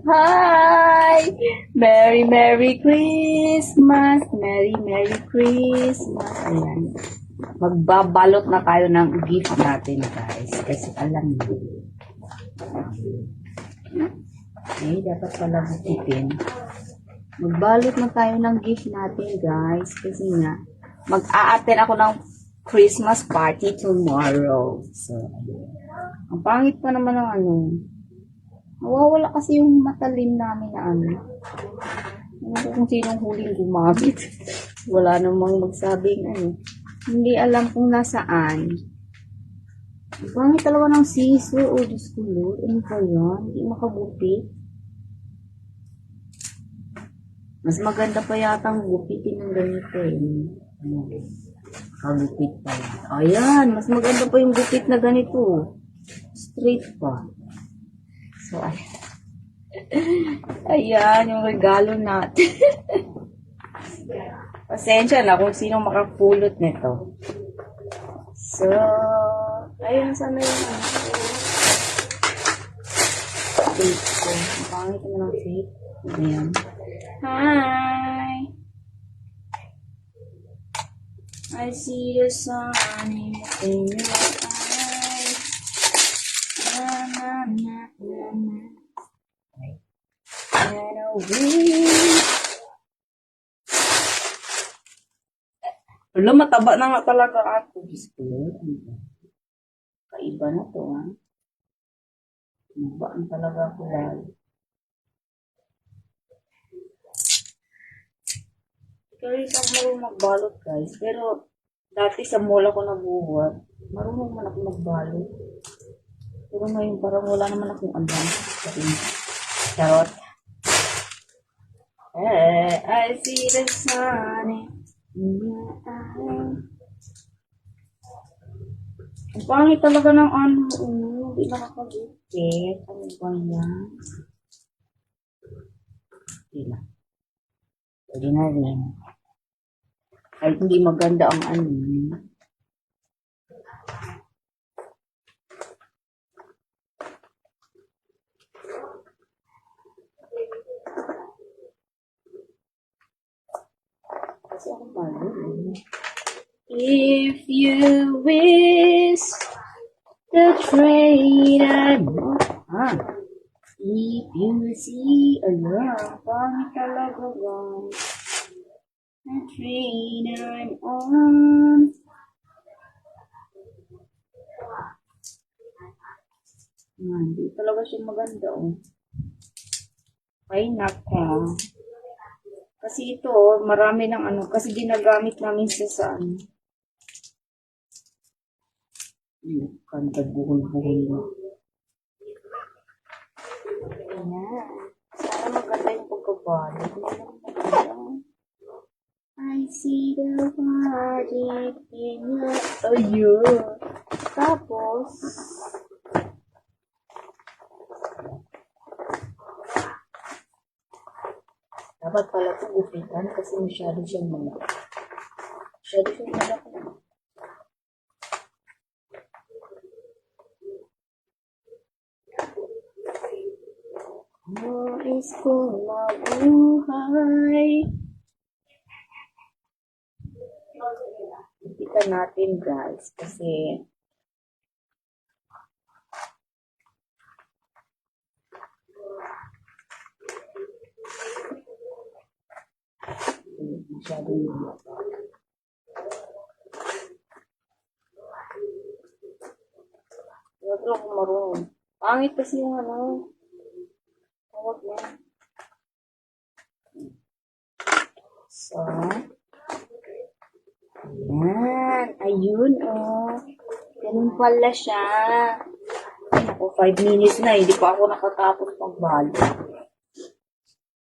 Hi! Merry Christmas! Merry Christmas! Ayan. Magbabalot na tayo ng gift natin, guys. Kasi alam niyo. Okay, dapat pala bukitin. Magbalot na tayo ng gift natin, guys. Kasi nga, mag-a-attend ako ng Christmas party tomorrow. So, ang pangit pa naman ng ano. Nawawala kasi yung matalim namin na ano. Ano ko kung sinong huling gumamit. Wala namang magsabing ano. Hindi alam kung nasaan. Ang pangit talaga ng siso. O, Diyos ko, Lord. Ano pa yan? Hindi makabuti. Mas maganda pa yata ang gupitin ng ganito eh. Ano? Kagupit pa yan. Ayan, mas maganda pa yung gupit na ganito. Straight pa. So, ayan, yung regalo natin. Pasensya na kung sino makapulot nito. So, ayun, sana yung tape ko. Ang pangit naman ang tape. Ayan. Hi! I see the sun in your eyes. Na, na, na, na, na. And a wind. Wala, mataba na nga talaga ako. Diyos ko, kaiba na to, ha? Mabaan talaga ako lalo. Kaya isang marunong magbalot, guys. Pero, dati sa mall ako nabuhat. Marunong man ako magbalot. Pero ngayon, parang wala naman akong alam. Charot. I see the sun in your eyes. Ang pangit talaga ng ano, hindi nakakagupit. Ano ba yan? Hindi na. Pwede na rin. Kahit hindi maganda ang ano. Kasi ako malo. If you wish the trade I'm on. If you see a love, pangit talaga guys. The train I'm on. Hindi talaga siya maganda oh. Ay nako. Kasi ito, marami ng ano, kasi ginagamit namin sa saan. Kanda buhol-buhol na. Ayan. Sana maganda yung pagkabalik. I see the magic in your... Ayun. Tapos, dapat pala ito gupitan kasi masyado siyang malaki. Masyado siyang malaki. Nais kong mabuhay. Gupitan natin guys kasi masyado yung malaki. Huwag lang kung marunong. Pangit kasi yung ano. Huwag na. So, ayan. Ayun, oh. Ganun pala siya. Ay, naku, 5 minutes na. Hindi pa ako nakatapos magbalo.